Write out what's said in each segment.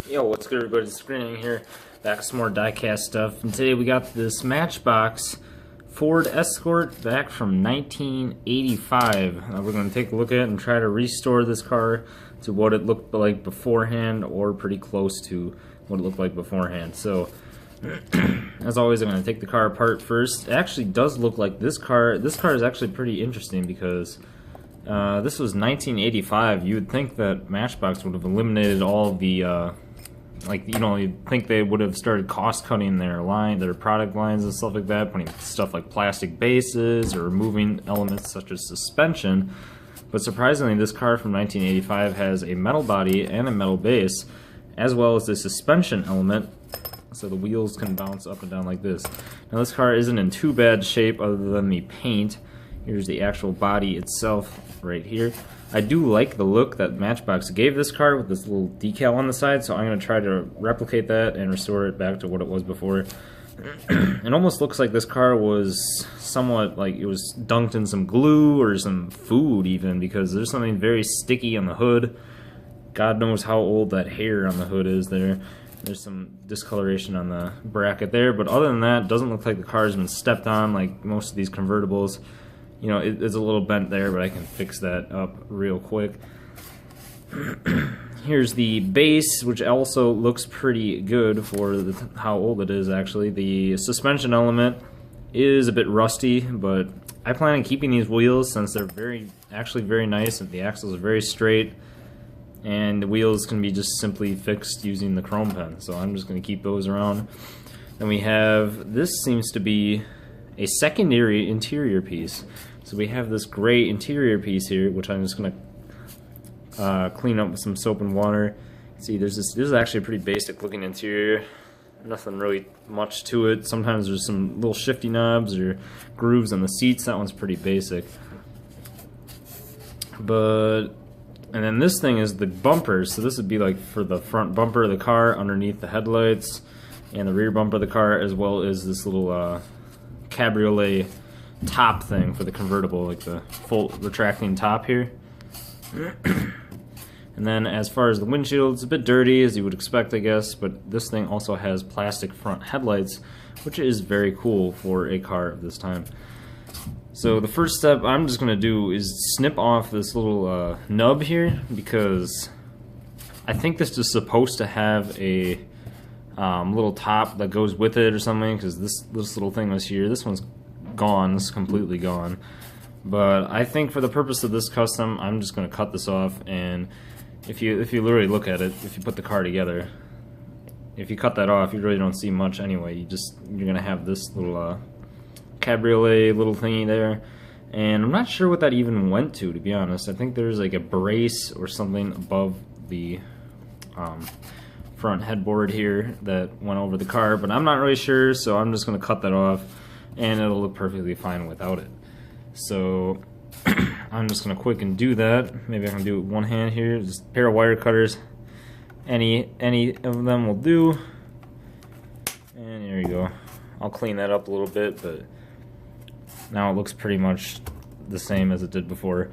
Yo, what's good, everybody? Screening here, back with some more diecast stuff. And today we got this Matchbox Ford Escort back from 1985. We're going to take a look at it and try to restore this car to what it looked like beforehand, or pretty close to what it looked like beforehand. So, as always, I'm going to take the car apart first. It actually does look like this car. This car is actually pretty interesting because this was 1985. You would think that Matchbox would have eliminated all the you'd think they would have started cost-cutting their product lines and stuff like that, putting stuff like plastic bases or removing elements such as suspension. But surprisingly, this car from 1985 has a metal body and a metal base, as well as the suspension element, so the wheels can bounce up and down like this. Now, this car isn't in too bad shape other than the paint. Here's the actual body itself right here. I do like the look that Matchbox gave this car with this little decal on the side, so I'm going to try to replicate that and restore it back to what it was before. It almost looks like this car was somewhat like it was dunked in some glue or some food even, because there's something very sticky on the hood. God knows how old that hair on the hood is there. There's some discoloration on the bracket there, but other than that, it doesn't look like the car has been stepped on like most of these convertibles. You know, it's a little bent there, but I can fix that up real quick. Here's the base, which also looks pretty good for how old it is, actually. The suspension element is a bit rusty, but I plan on keeping these wheels since they're actually very nice, and the axles are very straight, and the wheels can be just simply fixed using the chrome pen, so I'm just going to keep those around. Then we have, this seems to be a secondary interior piece. So we have this gray interior piece here, which I'm just going to clean up with some soap and water. See, this is actually a pretty basic looking interior. Nothing really much to it. Sometimes there's some little shifty knobs or grooves on the seats. That one's pretty basic. And then this thing is the bumpers. So this would be like for the front bumper of the car, underneath the headlights, and the rear bumper of the car, as well as this little Cabriolet top thing for the convertible, like the full retracting top here. And then as far as the windshield, it's a bit dirty, as you would expect, I guess, but this thing also has plastic front headlights, which is very cool for a car of this time. So the first step I'm just going to do is snip off this little nub here, because I think this is supposed to have a little top that goes with it or something, because this little thing was here. This one's gone. This is completely gone. But I think for the purpose of this custom, I'm just going to cut this off. And if you literally look at it, if you put the car together, if you cut that off, you really don't see much anyway. You're going to have this little Cabriolet little thingy there. And I'm not sure what that even went to be honest. I think there's like a brace or something above the front headboard here that went over the car, but I'm not really sure, so I'm just going to cut that off, and it'll look perfectly fine without it. So I'm just going to quick and do that. Maybe I can do it with one hand here. Just a pair of wire cutters. Any of them will do. And there you go. I'll clean that up a little bit, but now it looks pretty much the same as it did before.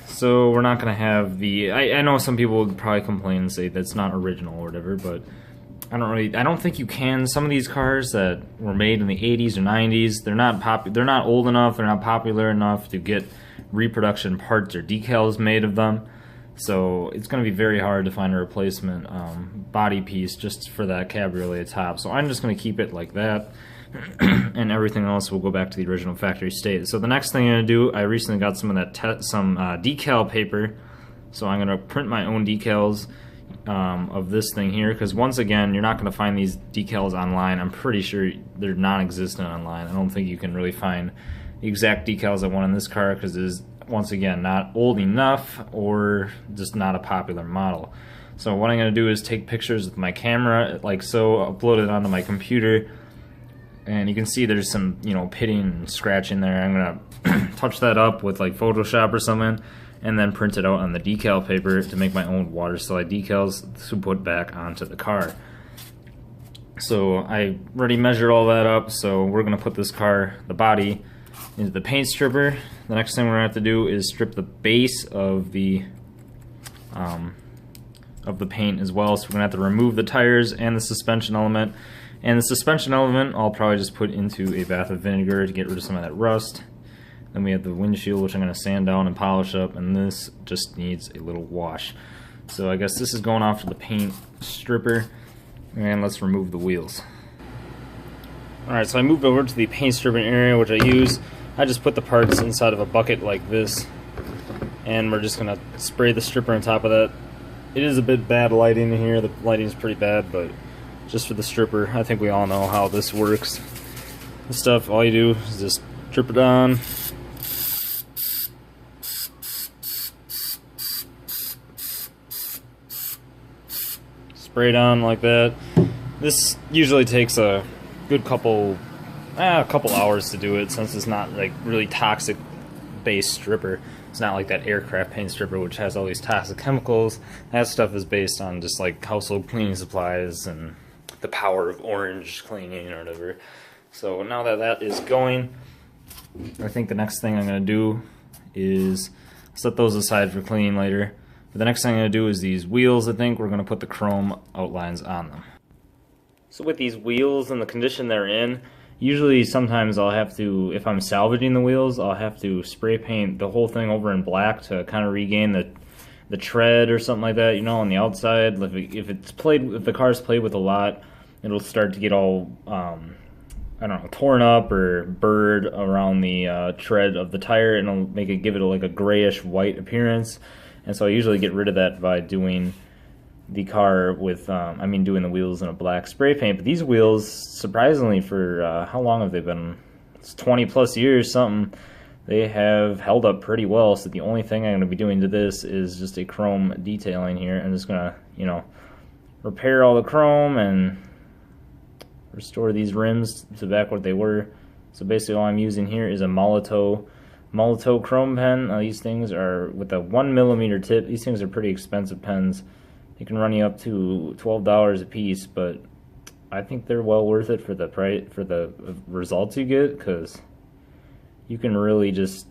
So we're not going to have the... I know some people would probably complain and say that's not original or whatever, but I don't think you can. Some of these cars that were made in the 80s or 90s, they're not old enough, they're not popular enough to get reproduction parts or decals made of them. So it's going to be very hard to find a replacement body piece just for that Cabriolet top. So I'm just going to keep it like that, and everything else will go back to the original factory state. So the next thing I'm going to do, I recently got some of that decal paper, so I'm going to print my own decals of this thing here, because once again, you're not going to find these decals online. I'm pretty sure they're non-existent online. I don't think you can really find the exact decals I want in this car, because it is, once again, not old enough or just not a popular model. So what I'm going to do is take pictures with my camera, like so, upload it onto my computer, and you can see there's some, pitting and scratching there. I'm going to touch that up with like Photoshop or something, and then print it out on the decal paper to make my own water slide decals to put back onto the car. So I already measured all that up, so we're going to put this car, the body, into the paint stripper. The next thing we're going to have to do is strip the base of the of the paint as well, so we're gonna have to remove the tires and the suspension element. And the suspension element I'll probably just put into a bath of vinegar to get rid of some of that rust. Then we have the windshield, which I'm gonna sand down and polish up, and this just needs a little wash. So I guess this is going off to the paint stripper, and let's remove the wheels. Alright, so I moved over to the paint stripping area, which I just put the parts inside of a bucket like this, and we're just gonna spray the stripper on top of that. It is a bit bad lighting in here, the lighting is pretty bad, but just for the stripper, I think we all know how this works. This stuff, all you do is just drip it on. Spray it on like that. This usually takes a good couple hours to do it, since it's not like really toxic based stripper. It's not like that aircraft paint stripper, which has all these toxic chemicals. That stuff is based on just like household cleaning supplies and the power of orange cleaning or whatever. So now that that is going, I think the next thing I'm going to do is set those aside for cleaning later. But the next thing I'm going to do is these wheels. I think we're going to put the chrome outlines on them. So with these wheels and the condition they're in, usually sometimes I'll have to, if I'm salvaging the wheels, I'll have to spray paint the whole thing over in black to kind of regain the tread or something like that, you know, on the outside. If the car's played with a lot, it'll start to get all I don't know, torn up or burred around the tread of the tire, and it'll give it like a grayish white appearance. And so I usually get rid of that by doing the car with, doing the wheels in a black spray paint. But these wheels, surprisingly, for how long have they been? It's 20 plus years, something. They have held up pretty well. So the only thing I'm going to be doing to this is just a chrome detailing here. I'm just going to, repair all the chrome and restore these rims to back what they were. So basically all I'm using here is a Molotow chrome pen. These things are with a 1mm tip. These things are pretty expensive pens. They can run you up to $12 a piece, but I think they're well worth it for the price, for the results you get, because you can really just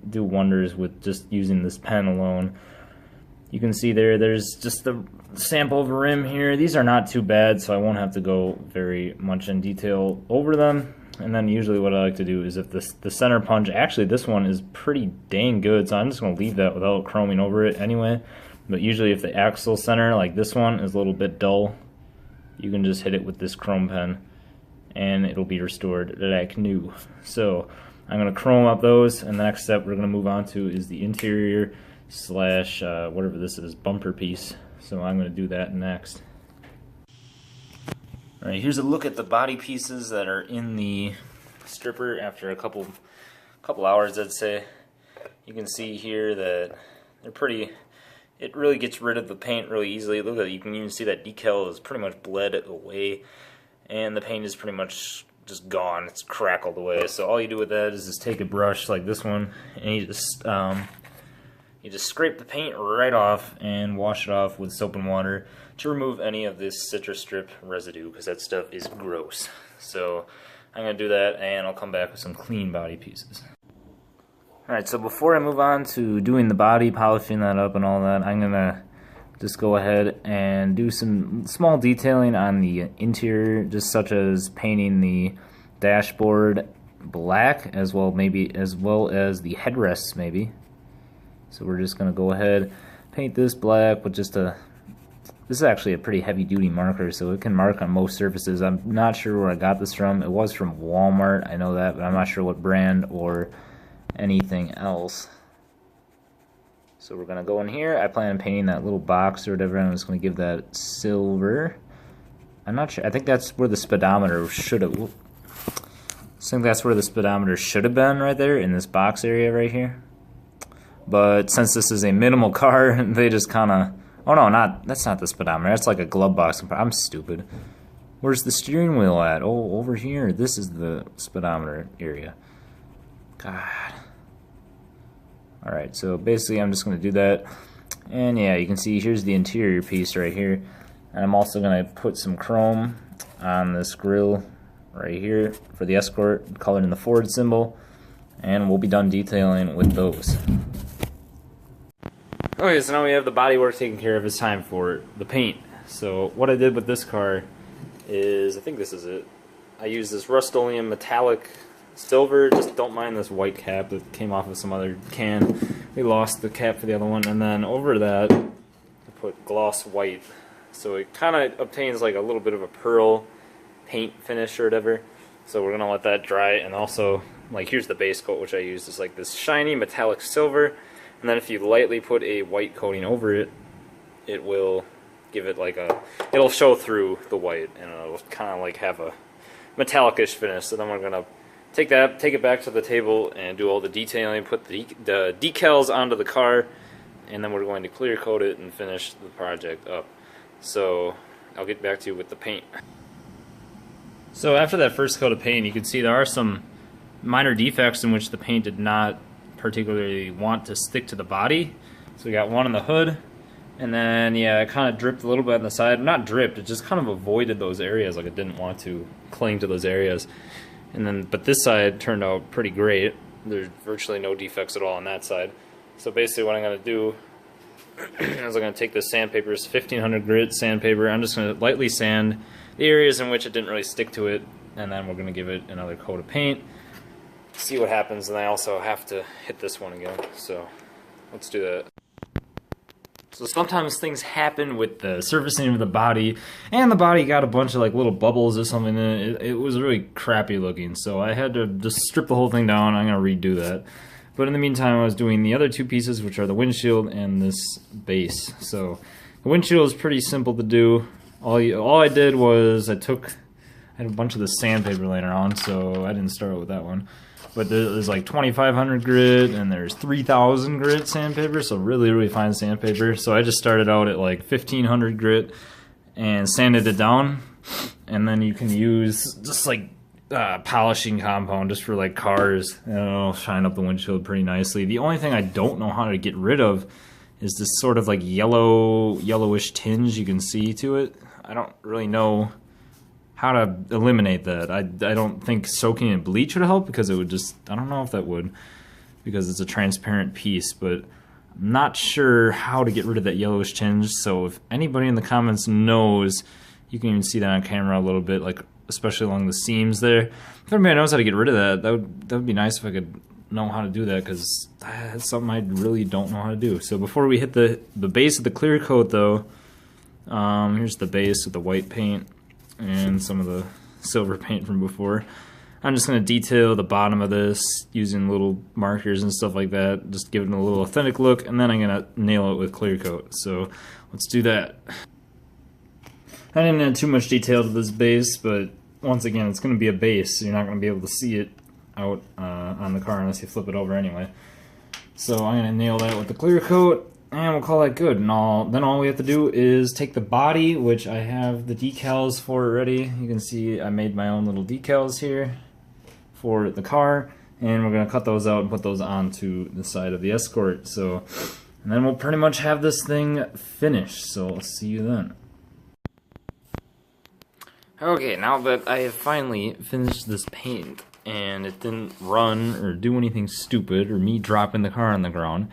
do wonders with just using this pen alone. You can see there's just the sample of a rim here. These are not too bad, so I won't have to go very much in detail over them. And then usually what I like to do is if the center punch, actually this one is pretty dang good, so I'm just going to leave that without chroming over it anyway. But usually if the axle center, like this one, is a little bit dull, you can just hit it with this chrome pen and it'll be restored like new. So I'm going to chrome up those, and the next step we're going to move on to is the interior slash whatever this is, bumper piece. So I'm going to do that next. Alright, here's a look at the body pieces that are in the stripper after a couple hours, I'd say. You can see here that they're pretty, it really gets rid of the paint really easily. Look at it, you can even see that decal is pretty much bled away, and the paint is pretty much just gone. It's crackled away. So all you do with that is just take a brush like this one, and you just scrape the paint right off and wash it off with soap and water to remove any of this citrus strip residue, because that stuff is gross. So I'm going to do that, and I'll come back with some clean body pieces. Alright, so before I move on to doing the body, polishing that up and all that, I'm going to just go ahead and do some small detailing on the interior, just such as painting the dashboard black, as well as the headrests maybe. So we're just going to go ahead, paint this black with just this is actually a pretty heavy duty marker, so it can mark on most surfaces. I'm not sure where I got this from. It was from Walmart, I know that, but I'm not sure what brand or anything else. So we're going to go in here. I plan on painting that little box or whatever, and I'm just going to give that silver. I'm not sure. I think that's where the speedometer should have. I think that's where the speedometer should have been, right there in this box area right here. But since this is a minimal car, they just kind of... Oh no, that's not the speedometer. That's like a glove box. I'm stupid. Where's the steering wheel at? Oh, over here. This is the speedometer area. God. Alright, so basically I'm just going to do that. And yeah, you can see here's the interior piece right here. And I'm also going to put some chrome on this grille right here for the Escort, colored in the Ford symbol. And we'll be done detailing with those. Okay, so now we have the bodywork taken care of. It's time for the paint. So what I did with this car is, I think this is it. I used this Rust-Oleum metallic silver. Just don't mind this white cap that came off of some other can. We lost the cap for the other one, and then over that I put gloss white. So it kind of obtains like a little bit of a pearl paint finish or whatever. So we're gonna let that dry, and also, like, here's the base coat which I used. Is like this shiny metallic silver, and then if you lightly put a white coating over it, it will give it like a, it'll show through the white, and it'll kind of like have a metallic-ish finish. So then we're gonna take it back to the table and do all the detailing, put the decals onto the car, and then we're going to clear coat it and finish the project up. So I'll get back to you with the paint. So after that first coat of paint, you can see there are some minor defects in which the paint did not particularly want to stick to the body. So we got one on the hood, and then yeah, it kind of dripped a little bit on the side. Not dripped, it just kind of avoided those areas, like it didn't want to cling to those areas. And then, but this side turned out pretty great. There's virtually no defects at all on that side. So basically what I'm going to do is I'm going to take this sandpaper, it's 1500 grit sandpaper. I'm just going to lightly sand the areas in which it didn't really stick to it, and then we're going to give it another coat of paint, see what happens. And I also have to hit this one again, so let's do that. So sometimes things happen with the surfacing of the body, and the body got a bunch of like little bubbles or something in it. It was really crappy looking, so I had to just strip the whole thing down. I'm going to redo that. But in the meantime, I was doing the other two pieces, which are the windshield and this base. So the windshield is pretty simple to do. All I did was I had a bunch of the sandpaper laying around, so I didn't start with that one. But there's like 2500 grit and there's 3000 grit sandpaper, so really fine sandpaper. So I just started out at like 1500 grit and sanded it down, and then you can use just like polishing compound just for like cars, and it'll shine up the windshield pretty nicely. The only thing I don't know how to get rid of is this sort of like yellowish tinge you can see to it. I don't really know how to eliminate that. I don't think soaking in bleach would help, because it would just, I don't know if that would, because it's a transparent piece, but I'm not sure how to get rid of that yellowish tinge. So if anybody in the comments knows, you can even see that on camera a little bit, like especially along the seams there. If anybody knows how to get rid of that, that would be nice if I could know how to do that, because that's something I really don't know how to do. So before we hit the base of the clear coat though, here's the base with the white paint and some of the silver paint from before. I'm just going to detail the bottom of this using little markers and stuff like that, just give it a little authentic look, and then I'm going to nail it with clear coat. So let's do that. I didn't add too much detail to this base, but once again, it's going to be a base, so you're not going to be able to see it out on the car unless you flip it over anyway. So I'm going to nail that with the clear coat, and we'll call that good. And then all we have to do is take the body, which I have the decals for already. You can see I made my own little decals here for the car, and we're going to cut those out and put those onto the side of the Escort. So, and then we'll pretty much have this thing finished. So I'll see you then. Okay, now that I have finally finished this paint, and it didn't run or do anything stupid or me dropping the car on the ground,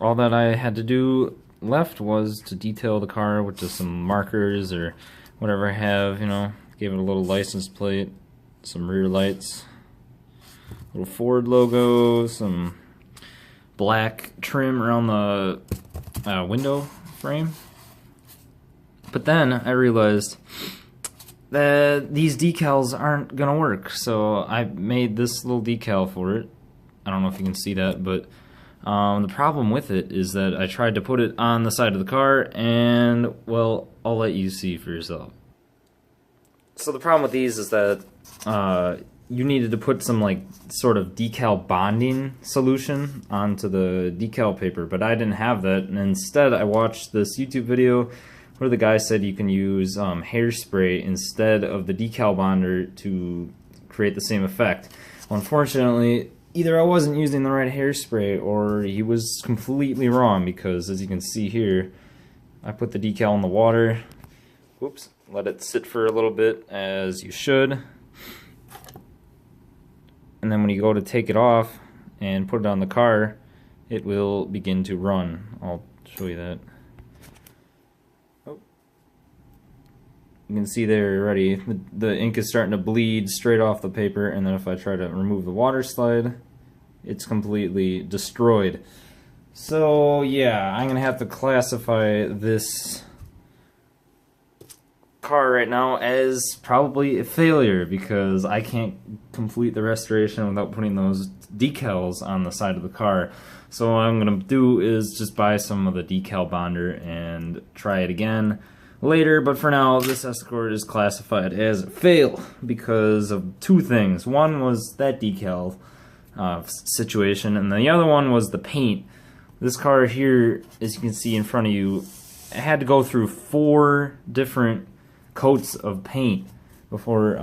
all that I had to do left was to detail the car with just some markers or whatever I have, you know. Gave it a little license plate, some rear lights, little Ford logo, some black trim around the window frame. But then I realized that these decals aren't gonna work, so I made this little decal for it. I don't know if you can see that, but the problem with it is that I tried to put it on the side of the car, and well, I'll let you see for yourself. So the problem with these is that you needed to put some like sort of decal bonding solution onto the decal paper, but I didn't have that, and instead I watched this YouTube video where the guy said you can use hairspray instead of the decal bonder to create the same effect. Well, unfortunately, either I wasn't using the right hairspray or he was completely wrong, because as you can see here, I put the decal in the water, whoops, let it sit for a little bit, as you should, and then when you go to take it off and put it on the car, it will begin to run. I'll show you that. Oh. You can see there already, the ink is starting to bleed straight off the paper, and then if I try to remove the water slide, it's completely destroyed. So yeah, I'm gonna have to classify this car right now as probably a failure because I can't complete the restoration without putting those decals on the side of the car. So what I'm gonna do is just buy some of the decal bonder and try it again later, but for now this Escort is classified as a fail because of two things. One was that decal situation, and the other one was the paint. This car here, as you can see in front of you, had to go through 4 different coats of paint before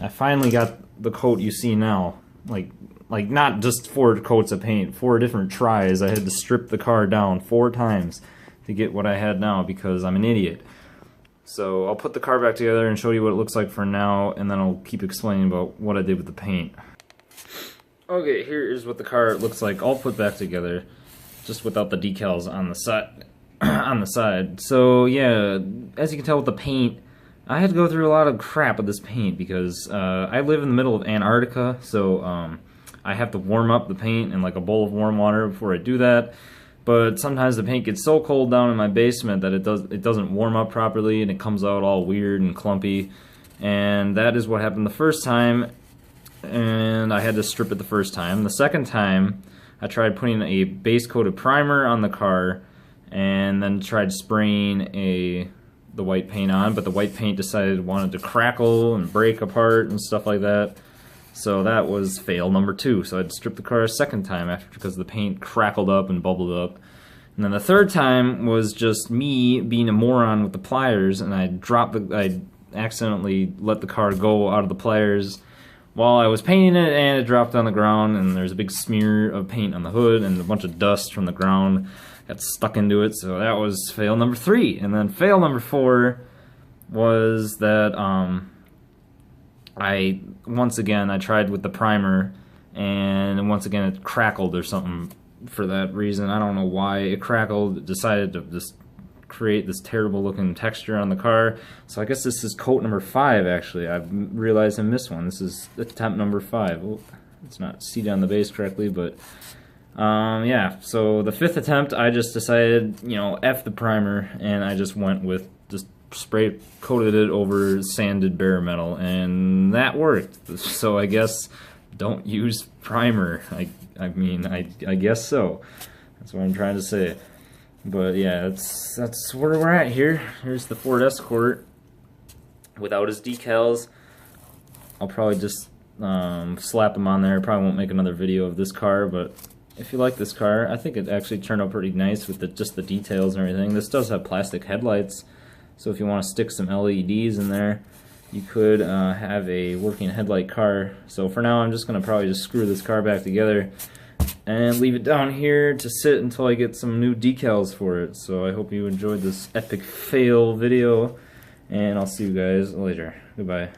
I finally got the coat you see now. Like not just 4 coats of paint, 4 different tries. I had to strip the car down 4 times to get what I had now because I'm an idiot. So I'll put the car back together and show you what it looks like for now, and then I'll keep explaining about what I did with the paint. Okay, here is what the car looks like all put back together, just without the decals on the side. On the side. So yeah, as you can tell with the paint, I had to go through a lot of crap with this paint because I live in the middle of Antarctica, so I have to warm up the paint in like a bowl of warm water before I do that. But sometimes the paint gets so cold down in my basement that it doesn't warm up properly and it comes out all weird and clumpy. And that is what happened the first time, and I had to strip it the first time. The second time, I tried putting a base coated primer on the car and then tried spraying the white paint on, but the white paint decided it wanted to crackle and break apart and stuff like that. So that was fail number 2. So I had to strip the car a second time because the paint crackled up and bubbled up. And then the third time was just me being a moron with the pliers, and I accidentally let the car go out of the pliers while I was painting it, and it dropped on the ground, and there's a big smear of paint on the hood and a bunch of dust from the ground got stuck into it. So that was fail number 3. And then fail number 4 was that once again I tried with the primer, and once again it crackled or something for that reason. I don't know why it crackled. It decided to just create this terrible looking texture on the car. So I guess this is coat number 5 actually. I've realized I missed one. This is attempt number 5. Well, it's not seated on the base correctly, but yeah, so the 5th attempt I just decided, you know, F the primer, and I just went with just spray coated it over sanded bare metal, and that worked. So I guess don't use primer. I mean I guess so. That's what I'm trying to say. But yeah, that's where we're at here. Here's the Ford Escort without his decals. I'll probably just slap them on there. Probably won't make another video of this car, but if you like this car, I think it actually turned out pretty nice with just the details and everything. This does have plastic headlights, so if you want to stick some LEDs in there, you could have a working headlight car. So for now, I'm just going to probably just screw this car back together and leave it down here to sit until I get some new decals for it. So I hope you enjoyed this epic fail video, and I'll see you guys later. Goodbye.